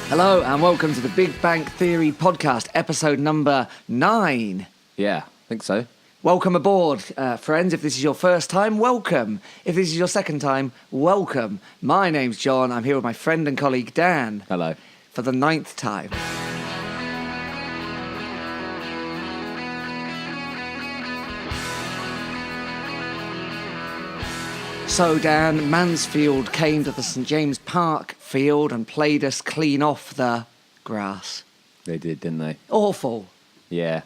Hello and welcome to the Big Bang Theory podcast, episode number 9. Yeah, I think so. Welcome aboard, friends. If this is your first time, welcome. If this is your second time, welcome. My name's John. I'm here with my friend and colleague Dan. Hello. For the 9th time. So, Dan, Mansfield came to the St James Park field and played us clean off the grass. They did, didn't they? Awful. Yeah.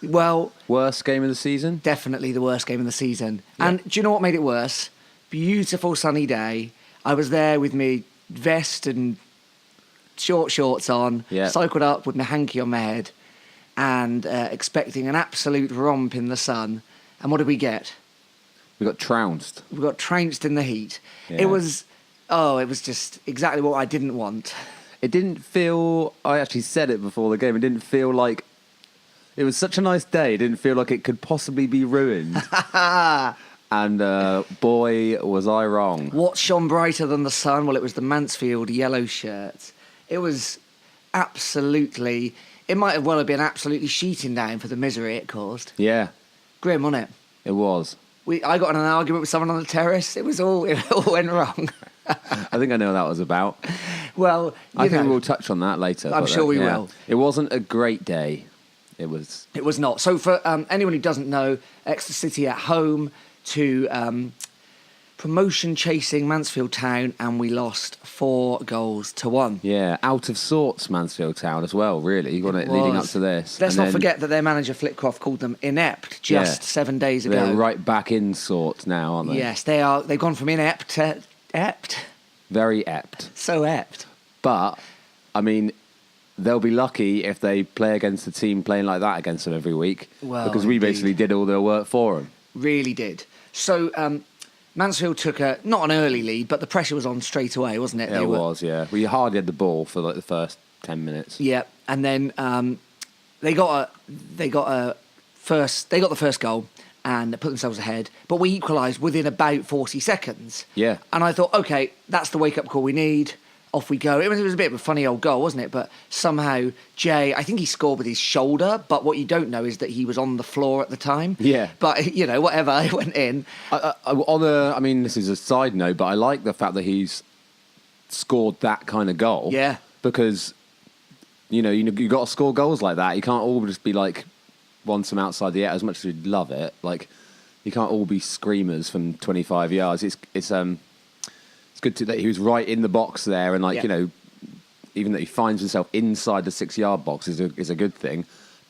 Well... Worst game of the season? Definitely the worst game of the season. Yeah. And do you know what made it worse? Beautiful sunny day. I was there with my vest and short shorts on, cycled up with my hanky on my head and expecting an absolute romp in the sun. And what did we get? We got trounced. We got trounced in the heat. Yeah. It was just exactly what I didn't want. It didn't feel... I actually said it before the game. It didn't feel like... It was such a nice day. It didn't feel like it could possibly be ruined. And boy, was I wrong. What shone brighter than the sun? Well, it was the Mansfield yellow shirt. It was absolutely... It might have well have been absolutely sheeting down for the misery it caused. Yeah. Grim, wasn't it? It was. I got in an argument with someone on the terrace. It all went wrong. I think I know what that was about. Well, I think we'll touch on that later. I'm sure we will. It wasn't a great day. It was not. So for anyone who doesn't know, Exeter City at home to promotion-chasing Mansfield Town, and we lost 4-1. Yeah, out of sorts Mansfield Town as well, really. You got it leading up to this. Let's not forget that their manager Flitcroft called them inept just 7 days ago. They're right back in sorts now, aren't they? Yes, they are. They've gone from inept to ept. Very ept. So ept. But, I mean, they'll be lucky if they play against a team playing like that against them every week. Well, because we basically did all their work for them. Really did. So, Mansfield took not an early lead, but the pressure was on straight away, wasn't it? Yeah, it was, yeah. We hardly had the ball for like the first 10 minutes. Yeah, and then they got the first goal and put themselves ahead, but we equalised within about 40 seconds. Yeah. And I thought, okay, that's the wake-up call we need. Off we go. It was a bit of a funny old goal, wasn't it? But somehow Jay, I think he scored with his shoulder, but what you don't know is that he was on the floor at the time. Yeah. But, whatever, it went in. I mean, this is a side note, but I like the fact that he's scored that kind of goal. Yeah. Because, you got to score goals like that. You can't all just be like, once from outside the net, as much as we'd love it. Like, you can't all be screamers from 25 yards. It's good that he was right in the box there, and even that he finds himself inside the 6-yard box is a good thing.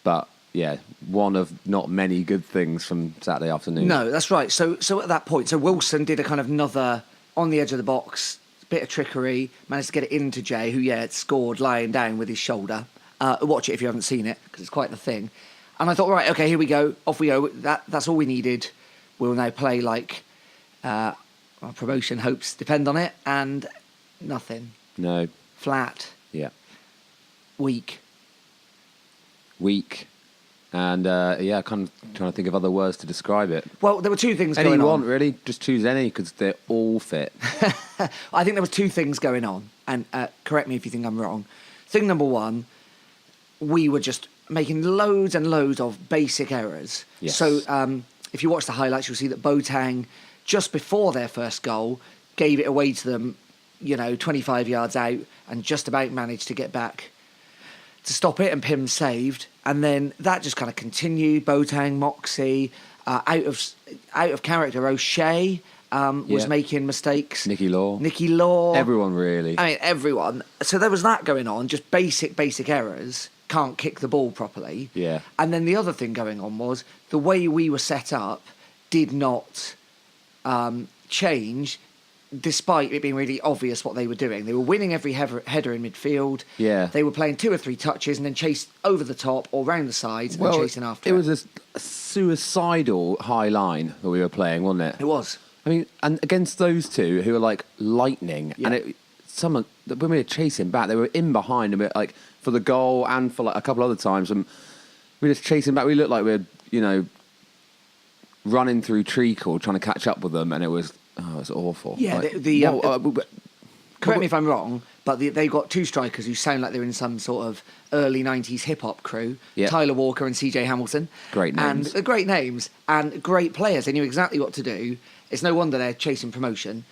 But yeah, one of not many good things from Saturday afternoon. No, that's right. So at that point, Wilson did a kind of another on the edge of the box, bit of trickery, managed to get it into Jay, who had scored lying down with his shoulder. Watch it if you haven't seen it, because it's quite the thing. And I thought, right, okay, here we go, off we go. That's all we needed. We'll now play like. Our promotion hopes depend on it, and nothing. No. Flat. Yeah. Weak. And, kind of trying to think of other words to describe it. Well, there were two things going on. Any you want, really. Just choose any, because they're all fit. I think there was two things going on, and correct me if you think I'm wrong. Thing number one, we were just making loads and loads of basic errors. Yes. So if you watch the highlights, you'll see that Boateng, just before their first goal, gave it away to them, 25 yards out, and just about managed to get back to stop it, and Pym saved. And then that just kind of continued. Boateng, Moxie, out of character, O'Shea was making mistakes. Nicky Law. Everyone, really. I mean, everyone. So there was that going on, just basic errors. Can't kick the ball properly. Yeah. And then the other thing going on was the way we were set up did not change, despite it being really obvious what they were doing. They were winning every header in midfield. Yeah. They were playing 2 or 3 touches and then chased over the top or round the sides and chasing after it. It was a suicidal high line that we were playing, wasn't it? It was. I mean, and against those two who were like lightning, and when we were chasing back, they were in behind, and we were, like, for the goal and for like a couple other times, and we were just chasing back. We looked like we were, running through treacle trying to catch up with them, and it was awful. Yeah, like, correct me if I'm wrong, but they've got two strikers who sound like they're in some sort of early 90s hip-hop crew, Yep. Tyler Walker and CJ Hamilton. Great names. And great names, and great players. They knew exactly what to do. It's no wonder they're chasing promotion.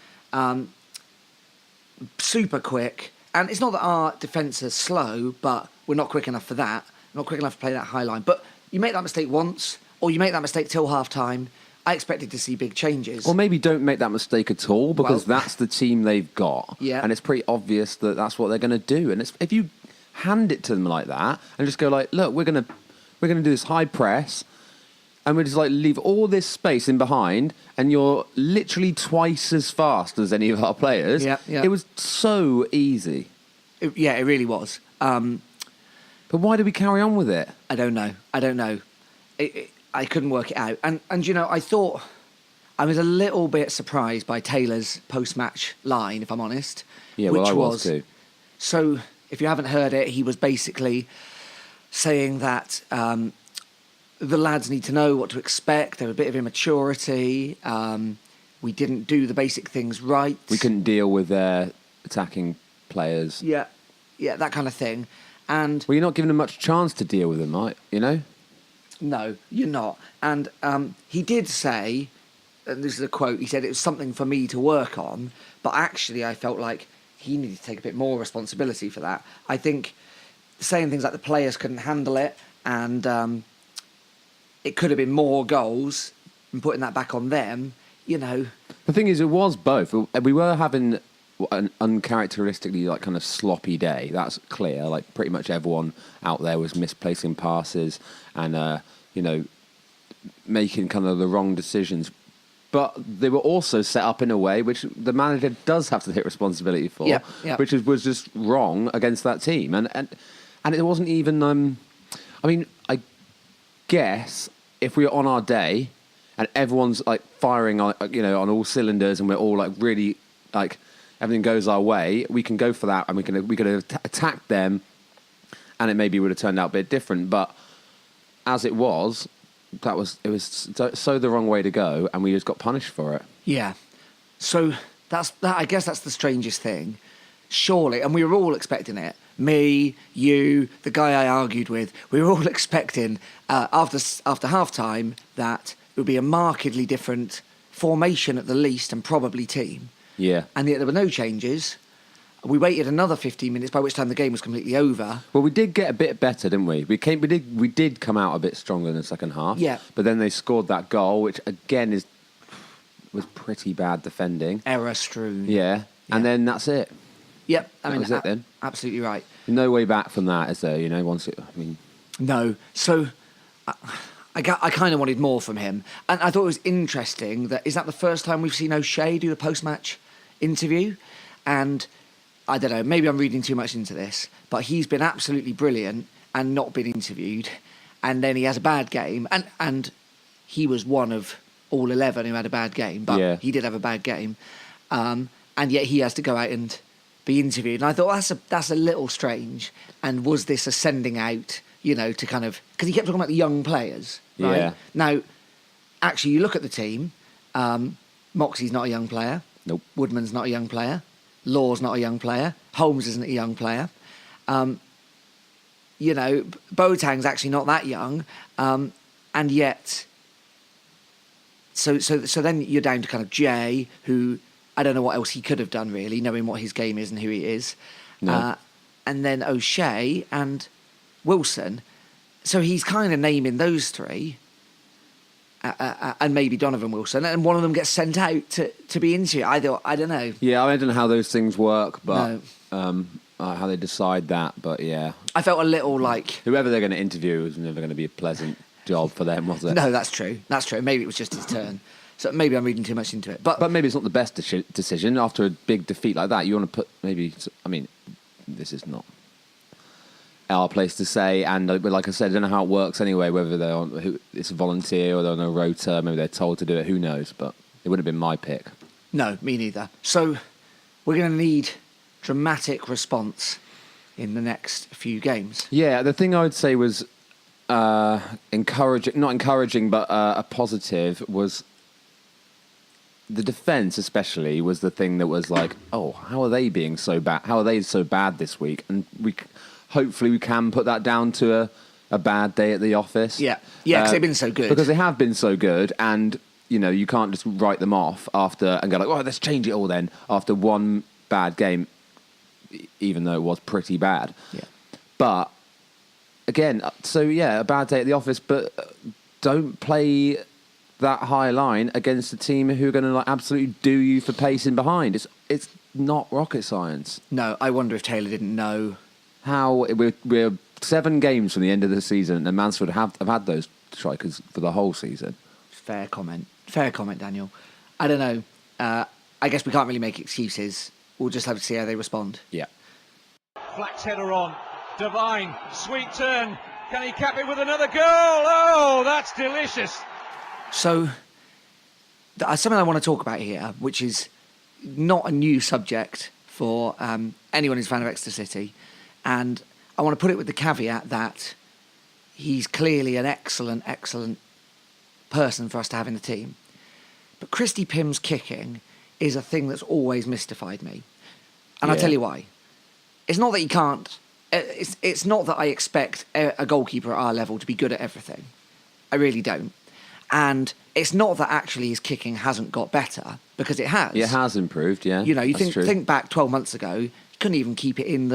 Super quick. And it's not that our defence is slow, but we're not quick enough for that. Not quick enough to play that high line. But you make that mistake once, or you make that mistake till half-time, I expected to see big changes. Or maybe don't make that mistake at all, because that's the team they've got. Yeah. And it's pretty obvious that that's what they're going to do. And if you hand it to them like that and just go like, look, we're going to do this high press, and we just like leave all this space in behind, and you're literally twice as fast as any of our players. Yeah, yeah. It was so easy. It really was. But why did we carry on with it? I don't know. I couldn't work it out. And you know, I thought I was a little bit surprised by Taylor's post-match line, if I'm honest. Yeah, which well, I was too. So, if you haven't heard it, he was basically saying that the lads need to know what to expect. There was a bit of immaturity. We didn't do the basic things right. We couldn't deal with their attacking players. Yeah, that kind of thing. And Well, you're not giving them much chance to deal with them, right? You know? no, you're not. And he did say, and this is a quote, he said it was something for me to work on, but actually I felt like he needed to take a bit more responsibility for that. I think saying things like the players couldn't handle it and it could have been more goals and putting that back on them, you know. The thing is, it was both. We were having an uncharacteristically like kind of sloppy day. That's clear. Like pretty much everyone out there was misplacing passes and you know, making kind of the wrong decisions. But they were also set up in a way which the manager does have to take responsibility for, which was just wrong against that team. And it wasn't even. I mean, I guess if we were on our day and everyone's like firing on, you know, on all cylinders, and we're all like really like everything goes our way, we can go for that, and we could have attacked them, and it maybe would have turned out a bit different. But as it was, it was so the wrong way to go, and we just got punished for it. Yeah. So that. I guess that's the strangest thing. Surely, and we were all expecting it. Me, you, the guy I argued with, we were all expecting after half time that it would be a markedly different formation at the least, and probably team. Yeah. And yet there were no changes. We waited another 15 minutes, by which time the game was completely over. Well, we did get a bit better, didn't we? We did come out a bit stronger in the second half. Yeah. But then they scored that goal, which again was pretty bad defending. Error strewn. Yeah. And then that's it. Yep. That was it then. Absolutely right. No way back from that, is there? You know, No. So I kind of wanted more from him. And I thought it was interesting is that the first time we've seen O'Shea do the post-match interview? And I don't know, maybe I'm reading too much into this, but he's been absolutely brilliant and not been interviewed. And then he has a bad game. And he was one of all 11 who had a bad game, but he did have a bad game. And yet he has to go out and be interviewed. And I thought that's a little strange. And was this a sending out, you know, to kind of... Because he kept talking about the young players, right? Yeah. Now, actually, you look at the team. Moxie's not a young player. Nope. Woodman's not a young player. Law's not a young player. Holmes isn't a young player. You know, Boateng's actually not that young. And yet... So then you're down to kind of Jay, who... I don't know what else he could have done, really, knowing what his game is and who he is. No. And then O'Shea and Wilson. So he's kind of naming those three. And maybe Donovan Wilson. And one of them gets sent out to be interviewed. I don't know. Yeah, I don't know how those things work, but how they decide that. But yeah. I felt a little like... Whoever they're going to interview is never going to be a pleasant job for them, was it? No, that's true. Maybe it was just his turn. So maybe I'm reading too much into it. But maybe it's not the best decision. After a big defeat like that, you want to put maybe... I mean, this is not our place to say. And like I said, I don't know how it works anyway, whether it's a volunteer or they're on a rota, maybe they're told to do it, who knows. But it wouldn't have been my pick. No, me neither. So we're going to need dramatic response in the next few games. Yeah, the thing I would say was not encouraging, but a positive was... the defence especially was the thing that was like, oh, how are they being so bad? How are they so bad this week? And hopefully we can put that down to a bad day at the office. Yeah, because they've been so good. Because they have been so good, and you can't just write them off after and go like, oh, let's change it all then after one bad game, even though it was pretty bad. Yeah. But again, a bad day at the office, but don't play that high line against a team who are going to absolutely do you for pacing behind. It's not rocket science. No, I wonder if Taylor didn't know. How we're 7 games from the end of the season, and Mansfield have had those strikers for the whole season. Fair comment, Daniel. I don't know. I guess we can't really make excuses. We'll just have to see how they respond. Yeah. Flax header on. Devine, sweet turn. Can he cap it with another goal? Oh, that's delicious. So, something I want to talk about here, which is not a new subject for anyone who's a fan of Exeter City, and I want to put it with the caveat that he's clearly an excellent person for us to have in the team. But Christy Pym's kicking is a thing that's always mystified me. And I'll tell you why. It's not that he can't... It's not that I expect a goalkeeper at our level to be good at everything. I really don't. And it's not that actually his kicking hasn't got better, because it has. It has improved, yeah. You think back 12 months ago, he couldn't even keep it in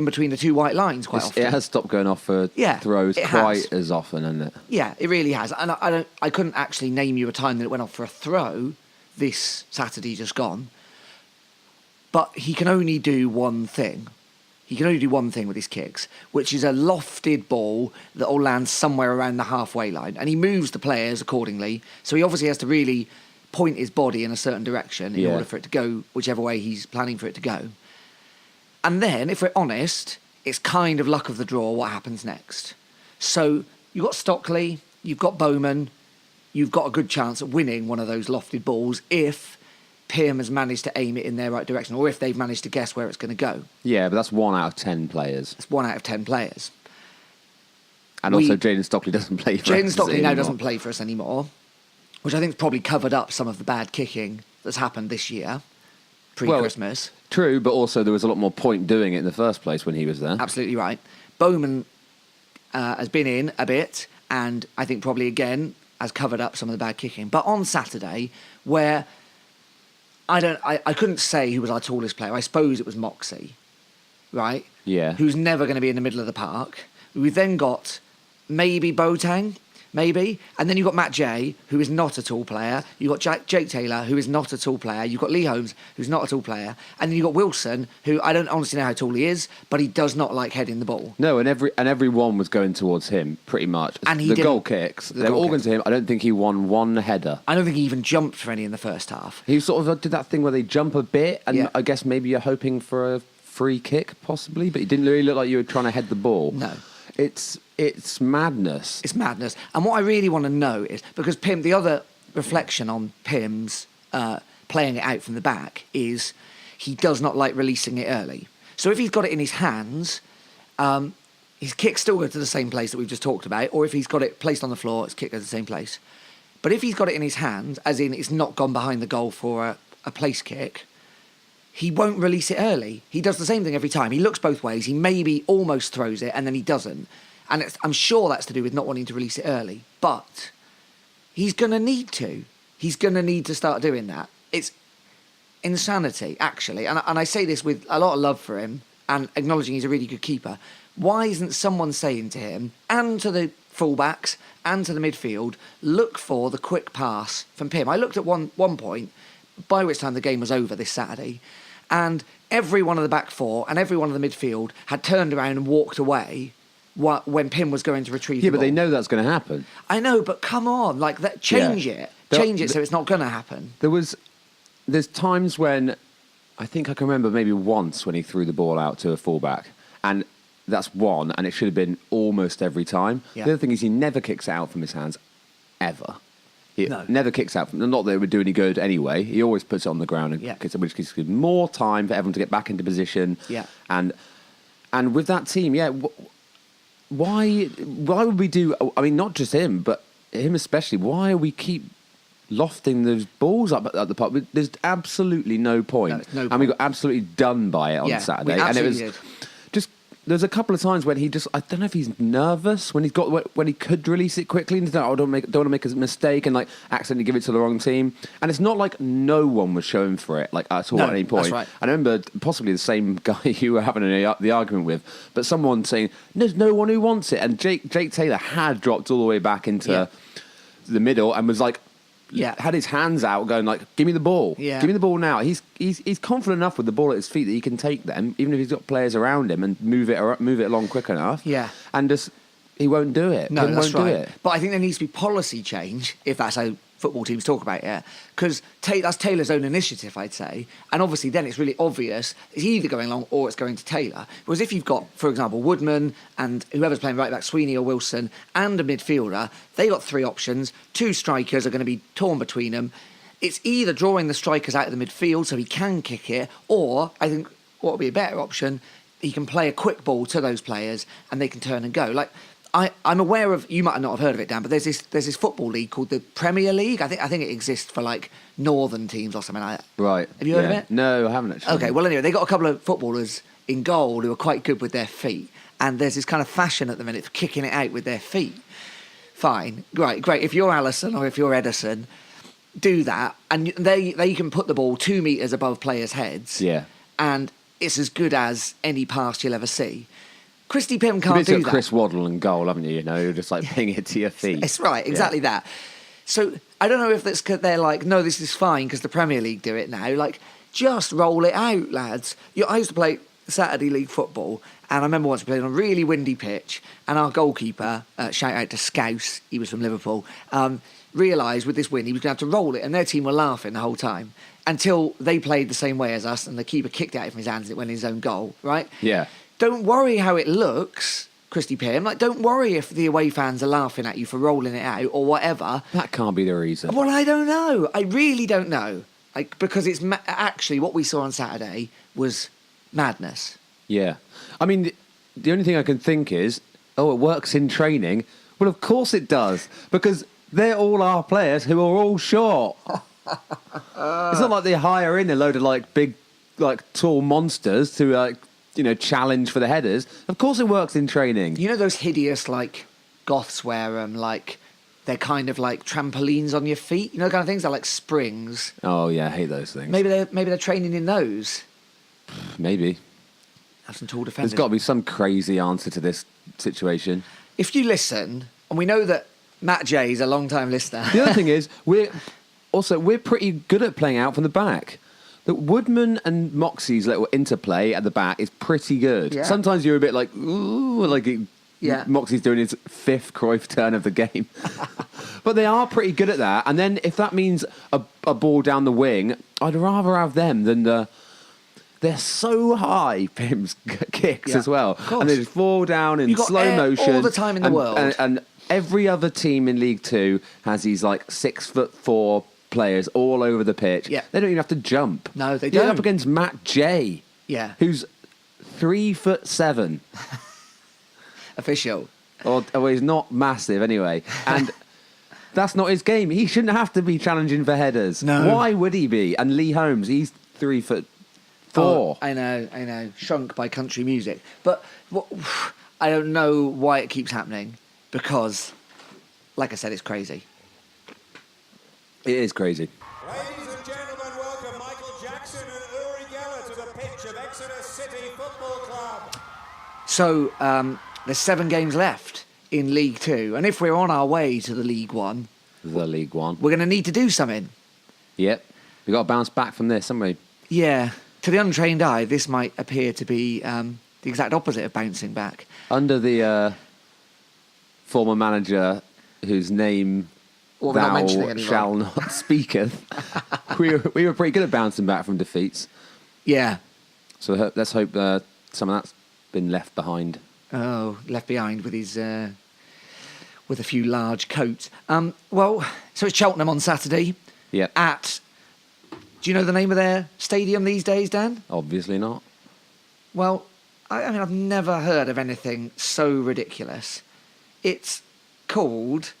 between the two white lines quite often. It has stopped going off for throws quite as often, hasn't it? Yeah, it really has. And I couldn't actually name you a time that it went off for a throw this Saturday just gone. But he can only do one thing. He can only do one thing with his kicks, which is a lofted ball that will land somewhere around the halfway line. And he moves the players accordingly. So he obviously has to really point his body in a certain direction in order for it to go whichever way he's planning for it to go. And then, if we're honest, it's kind of luck of the draw what happens next. So you've got Stockley, you've got Bowman, you've got a good chance of winning one of those lofted balls if Pym has managed to aim it in their right direction, or if they've managed to guess where it's going to go. Yeah, but that's 1 out of 10 players. That's 1 out of 10 players. And also Jaden Stockley doesn't play for us Jaden Stockley now anymore. doesn't play for us anymore, which I think's probably covered up some of the bad kicking that's happened this year, pre-Christmas. Well, true, but also there was a lot more point doing it in the first place when he was there. Absolutely right. Bowman has been in a bit, and I think probably again has covered up some of the bad kicking. But on Saturday, where I couldn't say who was our tallest player. I suppose it was Moxie, right? Yeah. Who's never going to be in the middle of the park. We've then got maybe Boateng, maybe. And then you've got Matt Jay, who is not a tall player. You've got Jake Taylor, who is not a tall player. You've got Lee Holmes, who's not a tall player. And then you've got Wilson, who I don't honestly know how tall he is, but he does not like heading the ball. No, and everyone was going towards him, pretty much. And the goal kicks, they were all going to him. I don't think he won one header. I don't think he even jumped for any in the first half. He sort of did that thing where they jump a bit, and I guess maybe you're hoping for a free kick, possibly, but it didn't really look like you were trying to head the ball. No. It's madness. It's madness. And what I really want to know is, because Pym, the other reflection on Pym's playing it out from the back is he does not like releasing it early. So if he's got it in his hands, his kick still goes to the same place that we've just talked about, or if he's got it placed on the floor, his kick goes to the same place. But if he's got it in his hands, as in it's not gone behind the goal for a place kick, he won't release it early. He does the same thing every time. He looks both ways. He maybe almost throws it, and then he doesn't. And I'm sure that's to do with not wanting to release it early. But he's going to need to. He's going to need to start doing that. It's insanity, actually. And I say this with a lot of love for him and acknowledging he's a really good keeper. Why isn't someone saying to him and to the fullbacks and to the midfield, look for the quick pass from Pym? I looked at one point, by which time the game was over this Saturday, and every one of the back four and every one of the midfield had turned around and walked away when Pym was going to retrieve the ball. Yeah, but they know that's going to happen. I know, but come on, like that, change it. Change it so it's not going to happen. There's times when, I think I can remember maybe once when he threw the ball out to a fullback, and that's one, and it should have been almost every time. Yeah. The other thing is he never kicks it out from his hands, ever. He No. never kicks out from, not that it would do any good anyway. He always puts it on the ground, and kicks it, which gives him more time for everyone to get back into position. Yeah. And with that team, why would we do? I mean, not just him, but him especially. Why are we keep lofting those balls up at the park. There's absolutely no point. No, no and we point. got absolutely done by it on Yeah, Saturday. we And it was absolutely did. just there's a couple of times when he just, I don't know if he's nervous when when he could release it quickly and don't want to make a mistake and like accidentally give it to the wrong team. And it's not like no one was showing for it like at all at any point. That's right. I remember possibly the same guy you were having the argument with, but someone saying there's no one who wants it, and Jake Taylor had dropped all the way back into the middle and was like. Yeah. Had his hands out going like, give me the ball. Yeah. Give me the ball now. He's confident enough with the ball at his feet that he can take them, even if he's got players around him and move it along quick enough. Yeah. And just, he won't do it. No, He that's won't right. do it. But I think there needs to be policy change, if that's how football teams talk about it, because that's Taylor's own initiative, I'd say. And obviously then it's really obvious it's either going along or it's going to Taylor. Whereas if you've got, for example, Woodman and whoever's playing right back, Sweeney or Wilson, and a midfielder, they got 3 options. 2 strikers are going to be torn between them. It's either drawing the strikers out of the midfield so he can kick it, or I think what would be a better option, he can play a quick ball to those players and they can turn and go. Like, I'm aware of, you might not have heard of it, Dan, but there's this football league called the Premier League. I think it exists for like northern teams or something like that. Right. Have you heard of it? No, I haven't actually. Okay, well anyway, they got a couple of footballers in goal who are quite good with their feet, and there's this kind of fashion at the minute for kicking it out with their feet. Fine, great. If you're Allison or if you're Ederson, do that, and they can put the ball 2 metres above players' heads. Yeah. And it's as good as any pass you'll ever see. Christy Pym can't You've do got that. Chris Waddle and goal, haven't you? You know, you're just like ping it to your feet. It's right, exactly that. So I don't know if that's 'cause they're like, no, this is fine because the Premier League do it now. Like, just roll it out, lads. I used to play Saturday League football, and I remember once we played on a really windy pitch, and our goalkeeper, shout out to Scouse, he was from Liverpool, realised with this wind he was going to have to roll it, and their team were laughing the whole time until they played the same way as us, and the keeper kicked it out from his hands and it went in his own goal, right? Yeah. Don't worry how it looks, Christy Pym. Like, don't worry if the away fans are laughing at you for rolling it out or whatever. That can't be the reason. Well, I don't know. I really don't know. Like, because it's actually what we saw on Saturday was madness. Yeah. I mean, the only thing I can think is, it works in training. Well, of course it does, because they're all our players who are all short. It's not like they hire in a load of like big, like tall monsters to like, challenge for the headers. Of course it works in training. You know those hideous, like, goths wear like, they're kind of like trampolines on your feet? You know, kind of things? They're like springs. Oh, yeah, I hate those things. Maybe they're training in those. Maybe. Have some tall defenders. There's got to be some crazy answer to this situation. If you listen, and we know that Matt J is a long-time listener. The other thing is, we're pretty good at playing out from the back. The Woodman and Moxie's little interplay at the back is pretty good. Yeah. Sometimes you're a bit like, ooh, like Moxie's doing his 5th Cruyff turn of the game. But they are pretty good at that. And then if that means a ball down the wing, I'd rather have them than they're so high, Pim's kicks as well. And they just fall down in slow motion. All the time in the world. And every other team in League Two has these like 6'4" players all over the pitch. Yeah. They don't even have to jump. No, they You're don't. up against Matt J. Yeah. Who's 3'7". Official. Or he's not massive anyway. And that's not his game. He shouldn't have to be challenging for headers. No. Why would he be? And Lee Holmes, he's 3'4". Oh, I know. Shrunk by country music. But I don't know why it keeps happening because, like I said, it's crazy. It is crazy. Ladies and gentlemen, welcome Michael Jackson and Uri Geller to the pitch of Exeter City Football Club. So there's 7 games left in League Two, and if we're on our way to the League One, The League One. we're going to need to do something. Yep. We've got to bounce back from this, haven't we? Yeah. To the untrained eye, this might appear to be the exact opposite of bouncing back. Under the former manager whose name Well, we're not mentioning thou anyone. shall not speaketh, we were pretty good at bouncing back from defeats. Yeah. So let's hope some of that's been left behind. Oh, left behind with his with a few large coats. Well, so it's Cheltenham on Saturday. Yep. At, do you know the name of their stadium these days, Dan? Obviously not. Well, I mean, I've never heard of anything so ridiculous. It's called,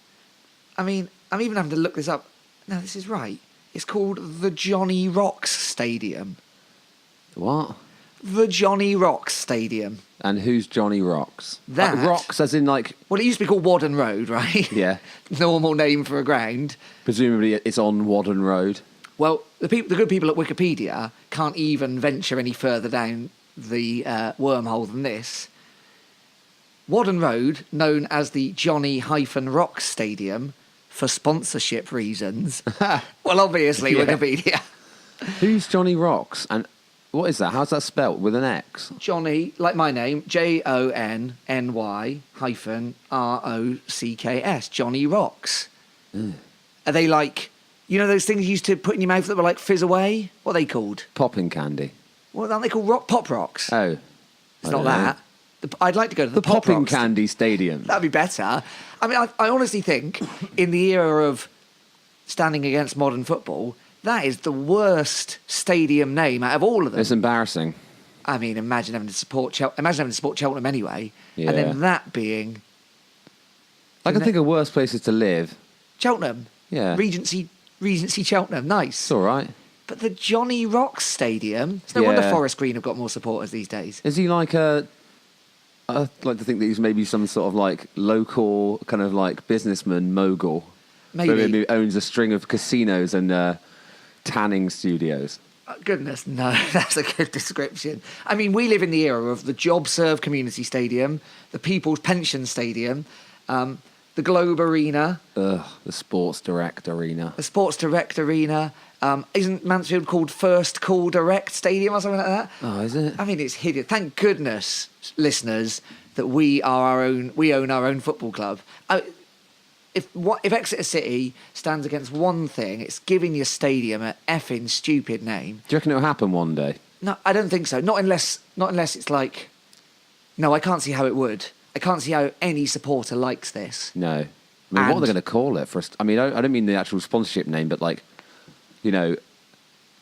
I mean, I'm even having to look this up. No, this is right. It's called the Johnny Rocks Stadium. What? The Johnny Rocks Stadium. And who's Johnny Rocks? That- Like Rocks as in like... Well, it used to be called Wadden Road, right? Yeah. Normal name for a ground. Presumably it's on Wadden Road. Well, the good people at Wikipedia can't even venture any further down the wormhole than this. Wadden Road, known as the Johnny-Rocks Stadium for sponsorship reasons. Well, obviously, Yeah. Wikipedia. Who's Johnny Rocks? And what is that? How's that spelt? With an X? Johnny, like my name, JONNY-ROCKS, Johnny Rocks. Are they like, you know those things you used to put in your mouth that were like fizz away? What are they called? Popping candy. What aren't they called? Pop Rocks? Oh. It's I not don't know. that. I'd like to go to The Pop Popping Rocks. Candy Stadium. That'd be better. I mean, I honestly think in the era of standing against modern football, that is the worst stadium name out of all of them. It's embarrassing. I mean, imagine having to support Cheltenham anyway, Yeah. and then that being I can think of worse places to live. Cheltenham. Yeah. Regency Cheltenham. Nice. It's all right. But the Johnny Rocks Stadium. It's no wonder Yeah. Forest Green have got more supporters these days. Is he like a... I'd like to think that he's maybe some sort of like local kind of like businessman mogul. Maybe. Who owns a string of casinos and tanning studios. Goodness, no, that's a good description. I mean, we live in the era of the JobServe Community Stadium, the People's Pension Stadium, the Globe Arena, Ugh, the Sports Direct Arena. the Sports Direct Arena. Isn't Mansfield called First Call Direct Stadium or something like that? Oh, is it? I mean, it's hideous. Thank goodness, listeners, that we own our own football club. If Exeter City stands against one thing, it's giving your stadium an effing stupid name. Do you reckon it'll happen one day? No, I don't think so. Not unless it's like. No, I can't see how it would. I can't see how any supporter likes this. No. I mean, what are And- they going to call it? I mean, I don't mean the actual sponsorship name, but like, you know,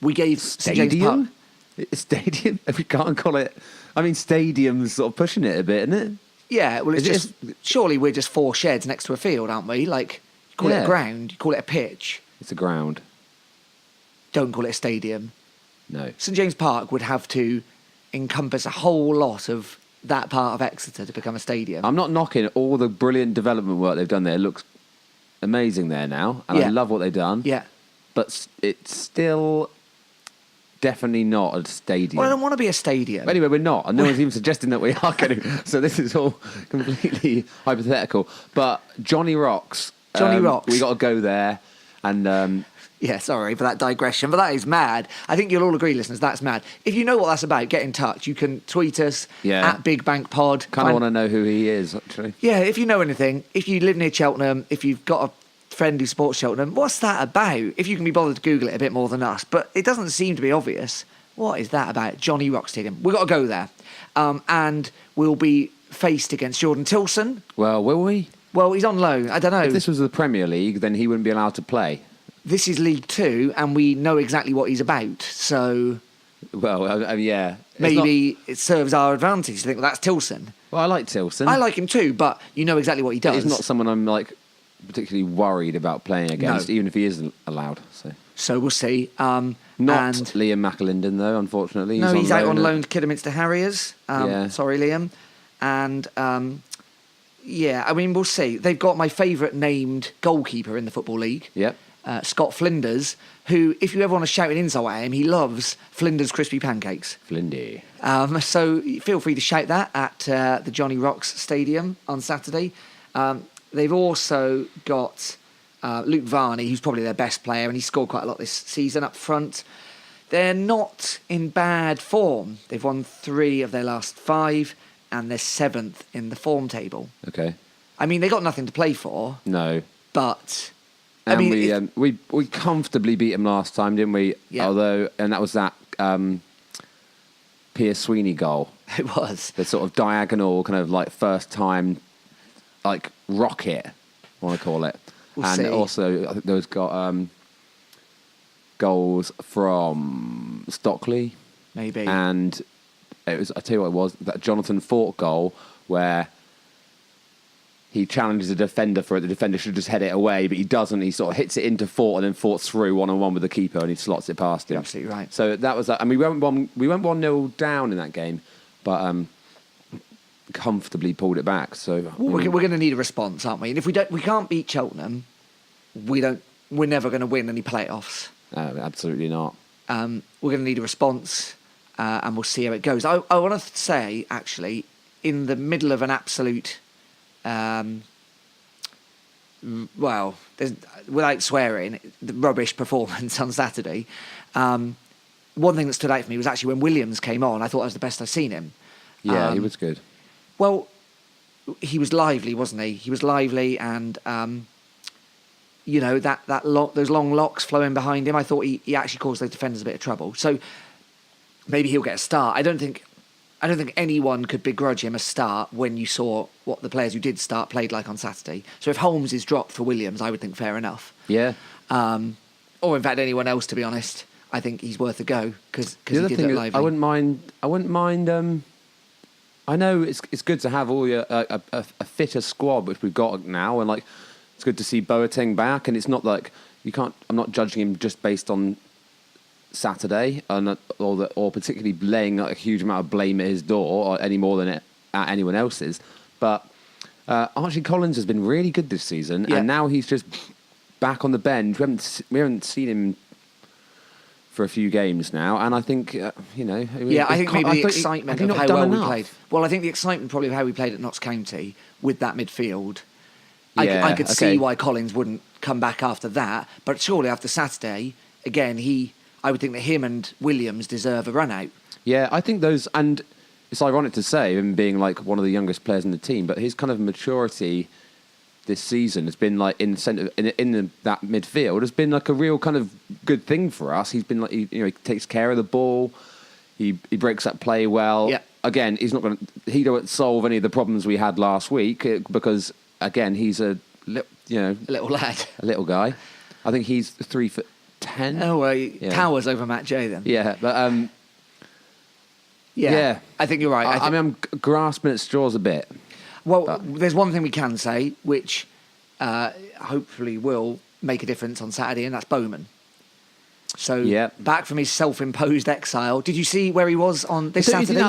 We gave St James Park. Stadium? If we can't call it... I mean, stadium's sort of pushing it a bit, isn't it? Yeah, well, it's Is it just surely we're just four sheds next to a field, aren't we? Like, you call it Yeah. a ground, you call it a pitch. It's a ground. Don't call it a stadium. No. St James Park would have to encompass a whole lot of that part of Exeter to become a stadium. I'm not knocking all the brilliant development work they've done there. It looks amazing there now, and I Yeah. love what they've done. Yeah. But it's still definitely not a stadium. Well, I don't want to be a stadium. Anyway, we're not, and no one's even suggesting that we are going to. So this is all completely hypothetical. But Johnny Rocks. Rocks. We got to go there, and Yeah, sorry for that digression, but that is mad. I think you'll all agree, listeners, that's mad. If you know what that's about, get in touch. You can tweet us Yeah. at Big Bank Pod. kind of want to know who he is, actually. Yeah, if you know anything, if you live near Cheltenham, if you've got a friend who supports Cheltenham, what's that about? If you can be bothered to Google it a bit more than us, but it doesn't seem to be obvious. What is that about? Johnny Rock Stadium. We've got to go there. And we'll be faced against Jordan Tilson. Well, will we? Well, he's on loan. I don't know. If this was the Premier League, then he wouldn't be allowed to play. This is League Two, and we know exactly what he's about. So Well, yeah. It's maybe it serves our advantage to think, well, that's Tilson. Well, I like Tilson. I like him too, but you know exactly what he does. He's not someone I'm like particularly worried about playing against, No. even if he isn't allowed. So we'll see. Not and Liam McAlinden though, unfortunately. no, he's out on at- loan to Kidderminster Harriers. Yeah. Sorry, Liam. And yeah, I mean, we'll see. They've got my favourite named goalkeeper in the Football League. Yep. Scott Flinders, who, if you ever want to shout an insult at him, he loves Flinders crispy pancakes. Flindy. So feel free to shout that at the Johnny Rocks Stadium on Saturday. They've also got Luke Varney, who's probably their best player, and he scored quite a lot this season up front. They're not in bad form. They've won 3 of their last 5, and they're 7th in the form table. Okay. I mean, they got nothing to play for, No. but And I mean, we comfortably beat him last time, didn't we? Yeah. And that was that Pierce Sweeney goal. it was. The sort of diagonal kind of like first time like rocket, I want to call it. We'll and see. also I think those got goals from Stockley. Maybe. And I tell you what it was, that Jonathan Fort goal where he challenges a defender for it. The defender should just head it away, but he doesn't. He sort of hits it into Fort and then Fort's through one-on-one with the keeper and he slots it past him. You're absolutely right. So that was that. And we went 1-0 down in that game, but comfortably pulled it back. So We're going to need a response, aren't we? And if we can't beat Cheltenham, we're never going to win any playoffs. absolutely not. We're going to need a response, and we'll see how it goes. I want to say, actually, in the middle of an absolute, without swearing, the rubbish performance on Saturday, one thing that stood out for me was actually when Williams came on, I thought that was the best I've seen him. Yeah, he was good. Well, he was lively, wasn't he? He was lively, and those long locks flowing behind him. I thought he actually caused those defenders a bit of trouble. So maybe he'll get a start. I don't think anyone could begrudge him a start when you saw what the players who did start played like on Saturday. So if Holmes is dropped for Williams, I would think fair enough. Yeah. Or in fact anyone else, to be honest. I think he's worth a go because he The other did thing look is, lively. I wouldn't mind. I know it's good to have all your a fitter squad, which we've got now, and like it's good to see Boateng back. And it's not like you can't. I'm not judging him just based on Saturday, or particularly laying a huge amount of blame at his door, or any more than at anyone else's. But Archie Collins has been really good this season, Yeah. and now he's just back on the bench. We haven't seen him for a few games now, and I think I think maybe the excitement of how well we played. Well, I think the excitement probably of how we played at Notts County with that midfield. Yeah, I could see why Collins wouldn't come back after that, but surely after Saturday, again, I would think that him and Williams deserve a run out. Yeah, I think those, and it's ironic to say him being like one of the youngest players in the team, but his kind of maturity this season has been like in that midfield has been like a real kind of good thing for us. He's been like he takes care of the ball, he breaks up play well. Yeah. Again, he don't solve any of the problems we had last week because again he's a Little lad. a little guy. I think he's 3'10". Oh, well, he towers over Matt J then. Yeah, but Yeah, I think you're right. I mean, I'm grasping at straws a bit. Well, there's one thing we can say, which hopefully will make a difference on Saturday, and that's Bowman. So, back from his self-imposed exile. Did you see where he was on this Saturday?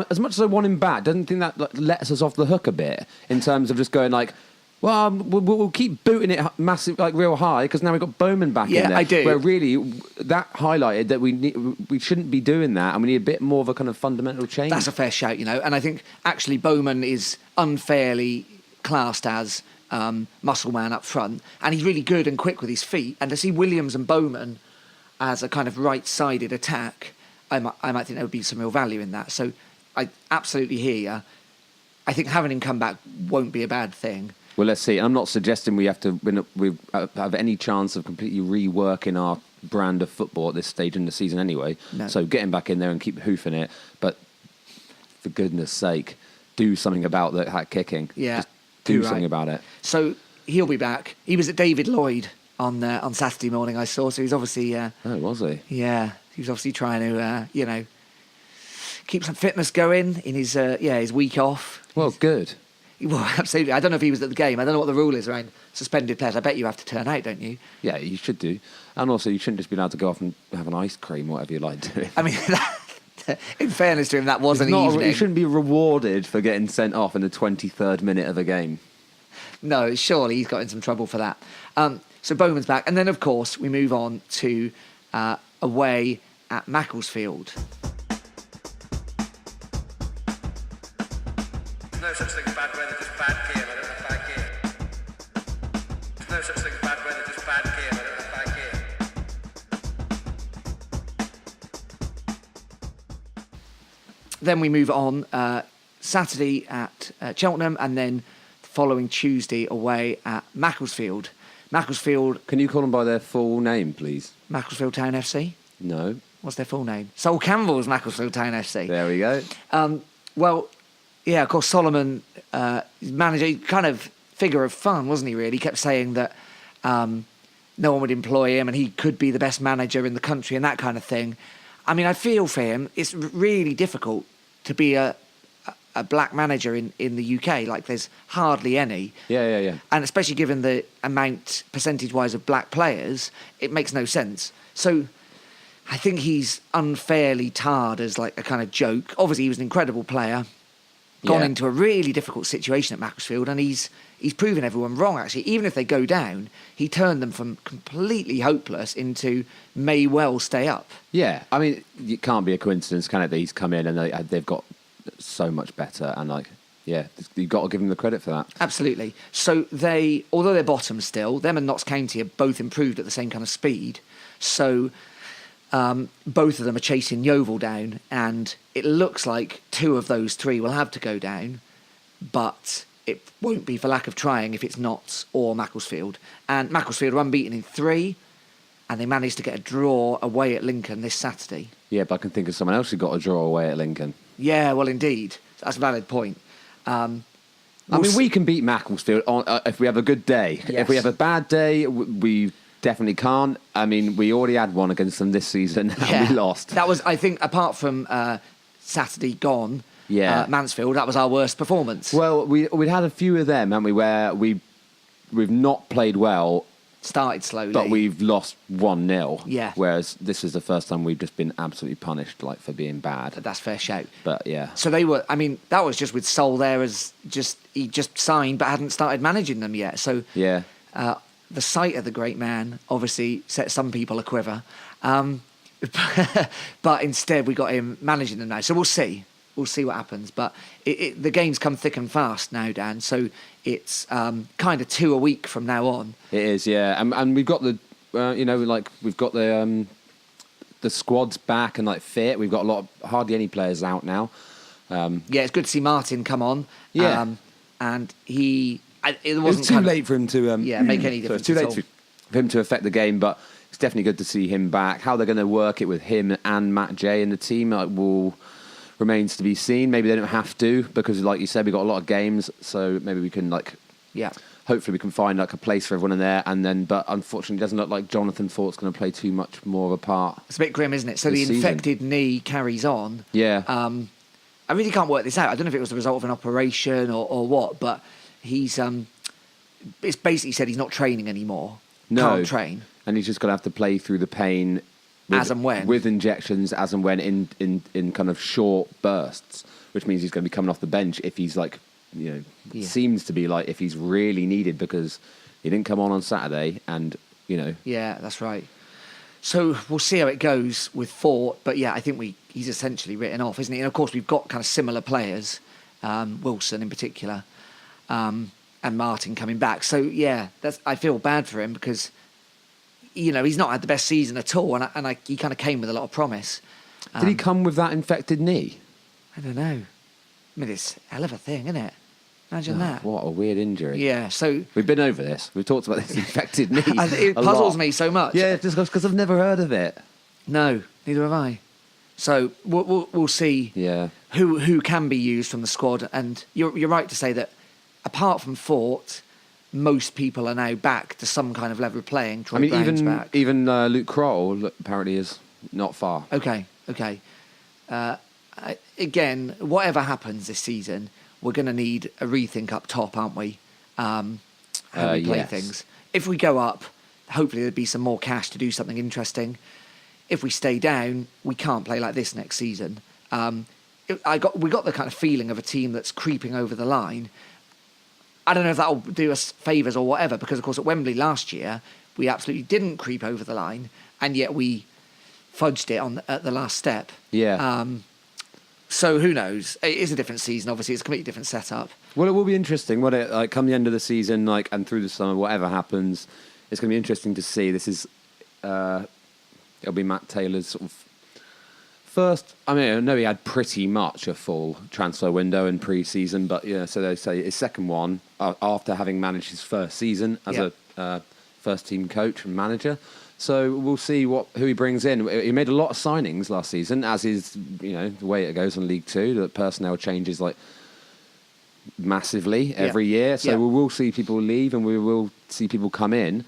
As much as I want him back, doesn't think that lets us off the hook a bit in terms of just going like, well, we'll keep booting it massive, like real high, because now we've got Bowman back in there. Yeah, I do. Where really, that highlighted that we shouldn't be doing that, and we need a bit more of a kind of fundamental change. That's a fair shout, and I think actually Bowman is unfairly classed as muscle man up front, and he's really good and quick with his feet. And to see Williams and Bowman as a kind of right-sided attack, I might think there would be some real value in that. So I absolutely hear you. I think having him come back won't be a bad thing. Well, let's see. I'm not suggesting we have to have any chance of completely reworking our brand of football at this stage in the season anyway. No. So get him back in there and keep hoofing it. But for goodness sake, do something about that kicking. Yeah. Just do something about it. So he'll be back. He was at David Lloyd on Saturday morning, I saw. So he's obviously... oh, was he? Yeah. He was obviously trying to, keep some fitness going in his week off. Well, good. Well, absolutely. I don't know if he was at the game. I don't know what the rule is around suspended players. I bet you have to turn out, don't you? Yeah, you should do. And also, you shouldn't just be allowed to go off and have an ice cream, whatever you like doing. I mean, in fairness to him, that was an evening. You shouldn't be rewarded for getting sent off in the 23rd minute of a game. No, surely he's got in some trouble for that. So Bowman's back. And then, of course, we move on to away at Macclesfield. No such thing as bad weather, just bad game. I don't have bad game. There's no such thing as bad weather, just bad game. I don't have bad game. Then we move on Saturday at Cheltenham, and then the following Tuesday away at Macclesfield. Macclesfield. Can you call them by their full name, please? Macclesfield Town FC? No. What's their full name? Sol Campbell's Macclesfield Town FC. There we go. Yeah, of course, Solomon, manager, kind of figure of fun, wasn't he, really? He kept saying that no one would employ him and he could be the best manager in the country and that kind of thing. I mean, I feel for him, it's really difficult to be a a black manager in the UK. Like, there's hardly any. Yeah. And especially given the amount, percentage-wise, of black players, it makes no sense. So I think he's unfairly tarred as like a kind of joke. Obviously, he was an incredible player, gone Yeah. into a really difficult situation at Macclesfield, and he's proven everyone wrong, actually. Even if they go down, he turned them from completely hopeless into may well stay up. Yeah, I mean, it can't be a coincidence, can it, that he's come in and they've got so much better, and like, yeah, you've got to give him the credit for that. Absolutely. So although they're bottom still, them and Notts County have both improved at the same kind of speed. So both of them are chasing Yeovil down, and it looks like 2 of those 3 will have to go down, but it won't be for lack of trying if it's Notts or Macclesfield. And Macclesfield are unbeaten in 3, and they managed to get a draw away at Lincoln this Saturday. Yeah, but I can think of someone else who got a draw away at Lincoln. Yeah, well, indeed. That's a valid point. We can beat Macclesfield if we have a good day. Yes. If we have a bad day, we definitely can't. I mean, we already had one against them this season and we lost. That was, I think, apart from Saturday gone, Yeah. Mansfield, that was our worst performance. Well, we'd had a few of them, haven't we, where we've not played well, Started slowly. but we've lost 1-0. Yeah. Whereas this is the first time we've just been absolutely punished, like, for being bad. That's fair shout. But yeah. So they were, I mean, that was just with Sol there as he just signed but hadn't started managing them yet. So Yeah. the sight of the great man obviously set some people a quiver. But instead we got him managing them now. So we'll see. We'll see what happens. But the games come thick and fast now, Dan. So it's kind of 2 a week from now on. It is, yeah. And we've got we've got the squads back and like fit. We've got hardly any players out now. Yeah, it's good to see Martin come on. Yeah. And it It wasn't was too kind of- late for him to make any so difference it's too at late all. for him to affect the game, but it's definitely good to see him back. How they're going to work it with him and Matt J in the team remains to be seen. Maybe they don't have to, because like you said, we've got a lot of games, so maybe we can hopefully we can find like a place for everyone in there, but unfortunately it doesn't look like Jonathan Fort's going to play too much more of a part. It's a bit grim, isn't it? So the this season. infected knee carries on. Yeah. I really can't work this out. I don't know if it was the result of an operation or what, but he's it's basically said he's not training anymore. No. Can't train. And he's just going to have to play through the pain As and when. with injections as and when in kind of short bursts, which means he's going to be coming off the bench if he's like, seems to be like if he's really needed, because he didn't come on Saturday and, Yeah, that's right. So we'll see how it goes with Fort, but yeah, I think he's essentially written off, isn't he? And of course we've got kind of similar players, Wilson in particular, and Martin coming back. So yeah, I feel bad for him because he's not had the best season at all, and he kind of came with a lot of promise. Did he come with that infected knee? I don't know. I mean, it's a hell of a thing, isn't it? Imagine that. What a weird injury. Yeah, so We've been over this. We've talked about this infected knee. it a puzzles lot. me so much. Yeah, just because I've never heard of it. No, neither have I. So we'll see Yeah. who can be used from the squad. And you're right to say that apart from Fort, most people are now back to some kind of level of playing. Troy Brown's back. even Luke Kroll apparently is not far. Okay. Again, whatever happens this season, we're going to need a rethink up top, aren't we? How we play yes. things. If we go up, hopefully there'll be some more cash to do something interesting. If we stay down, we can't play like this next season. We got the kind of feeling of a team that's creeping over the line. I don't know if that'll do us favours or whatever, because of course at Wembley last year we absolutely didn't creep over the line, and yet we fudged it at the last step. Yeah. So who knows? It is a different season. Obviously, it's a completely different setup. Well, it will be interesting. Won't it? Like come the end of the season, and through the summer, whatever happens, it's going to be interesting to see. This is it'll be Matt Taylor's sort of first. I mean, I know he had pretty much a full transfer window in pre-season, but yeah. So they say his second one after having managed his first season as a first-team coach and manager. So we'll see who he brings in. He made a lot of signings last season, as is the way it goes in League Two. The personnel changes like massively every year. So we will see people leave and we will see people come in.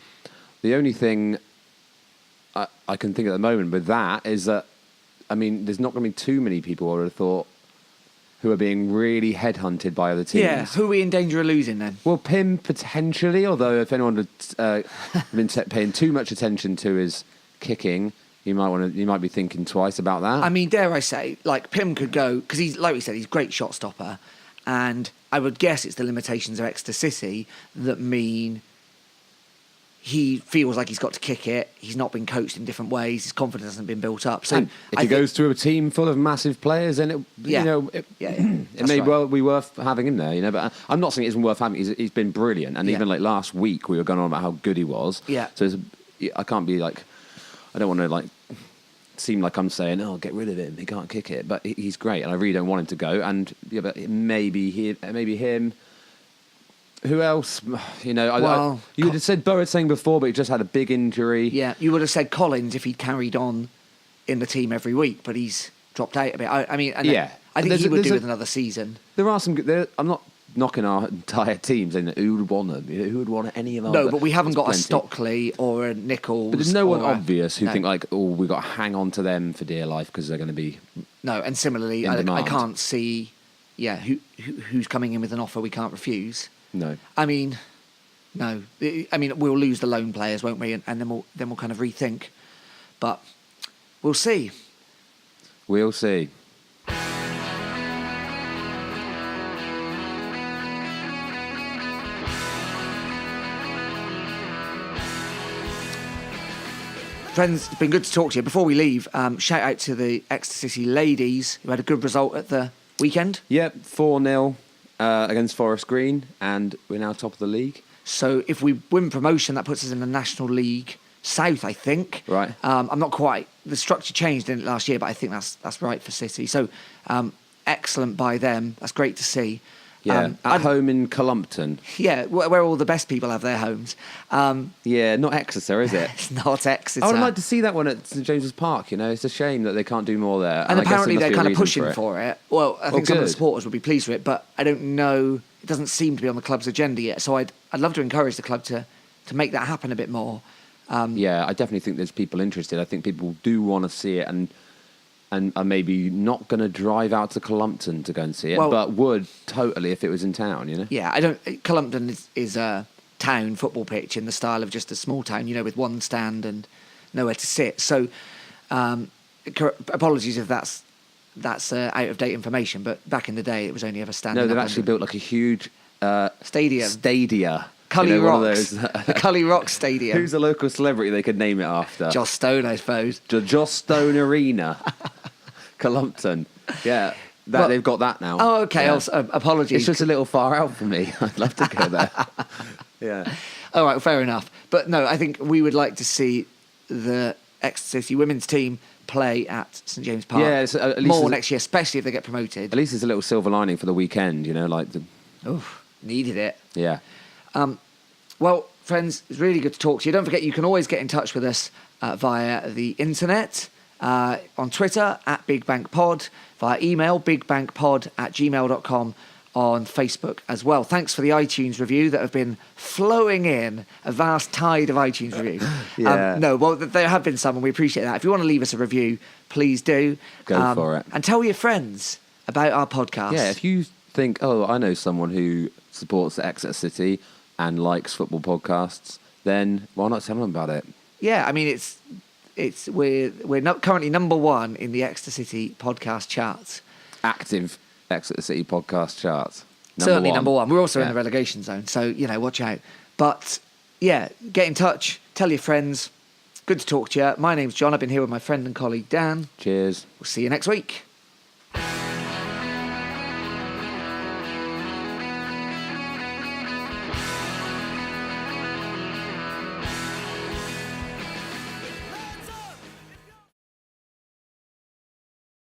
The only thing I can think at the moment with that is that, I mean, there's not going to be too many people I would have thought who are being really headhunted by other teams. Yeah, who are we in danger of losing then? Well, Pim potentially, although if anyone had been paying too much attention to his kicking, you might be thinking twice about that. I mean, dare I say, like Pim could go because he's like we said, he's a great shot stopper, and I would guess it's the limitations of Exeter City that mean he feels like he's got to kick it. He's not been coached in different ways. His confidence hasn't been built up. So And if he goes to a team full of massive players, then it may well be worth having him there. But I'm not saying it isn't worth having. He's been brilliant, and even like last week we were going on about how good he was. Yeah. So I can't be like, I don't want to like seem like I'm saying, oh, get rid of him. He can't kick it, but he's great, and I really don't want him to go. And but maybe him. Who else? You would have said Boateng before, but he just had a big injury. Yeah, you would have said Collins if he'd carried on in the team every week, but he's dropped out a bit. I think he would do with another season. There are some. I'm not knocking our entire teams, and who would want them? Who would want any of them? No, but we haven't got a Stockley or a Nichols. But there's no one obvious who think like, oh, we've got to hang on to them for dear life because they're going to be. No, and similarly, I can't see. Yeah, who's coming in with an offer we can't refuse. No. I mean, no. I mean, we'll lose the loan players, won't we? And then we'll kind of rethink. But we'll see. We'll see. Friends, it's been good to talk to you. Before we leave, shout out to the Exeter City ladies who had a good result at the weekend. Yep, 4-0. Against Forest Green, and we're now top of the league. So if we win promotion, that puts us in the National League South, I think. Right. I'm not quite. The structure changed in it last year, but I think that's right for City. So excellent by them. That's great to see. Yeah, at home in Columpton. Yeah, where all the best people have their homes. Yeah, not Exeter, is it? It's not Exeter. I would like to see that one at St James's Park. It's a shame that they can't do more there. And apparently they're kind of pushing for for it. Well, I think some of the supporters would be pleased with it, but I don't know. It doesn't seem to be on the club's agenda yet. So I'd love to encourage the club to make that happen a bit more. Yeah, I definitely think there's people interested. I think people do want to see it and are maybe not going to drive out to Columpton to go and see it, but would totally if it was in town, Yeah, Columpton is a town football pitch in the style of just a small town, with one stand and nowhere to sit. So, apologies if that's out of date information, but back in the day it was only ever standing. No, they've actually built like a huge stadia. Cully Rocks. The Cully Rocks Stadium. Who's a local celebrity they could name it after? Joss Stone, I suppose. Joss Stone Arena. Columpton. Yeah, they've got that now. Oh, okay. Yeah. Apologies. It's just a little far out for me. I'd love to go there. Yeah. All right, fair enough. But no, I think we would like to see the Exeter City women's team play at St James Park at least more next year, especially if they get promoted. At least there's a little silver lining for the weekend, Needed it. Yeah. Well, friends, it's really good to talk to you. Don't forget, you can always get in touch with us via the internet, on Twitter, @BigBankPod, via email, bigbankpod@gmail.com, on Facebook as well. Thanks for the iTunes review that have been flowing in, a vast tide of iTunes reviews. Yeah. There have been some, and we appreciate that. If you want to leave us a review, please do. Go for it. And tell your friends about our podcast. Yeah, if you think, oh, I know someone who supports Exeter City and likes football podcasts, then why not tell them about it? Yeah, I mean, we're not currently number one in the Exeter City podcast charts. Active Exeter City podcast charts. Certainly number one. We're also in the relegation zone, so watch out. But yeah, get in touch. Tell your friends. Good to talk to you. My name's John. I've been here with my friend and colleague Dan. Cheers. We'll see you next week.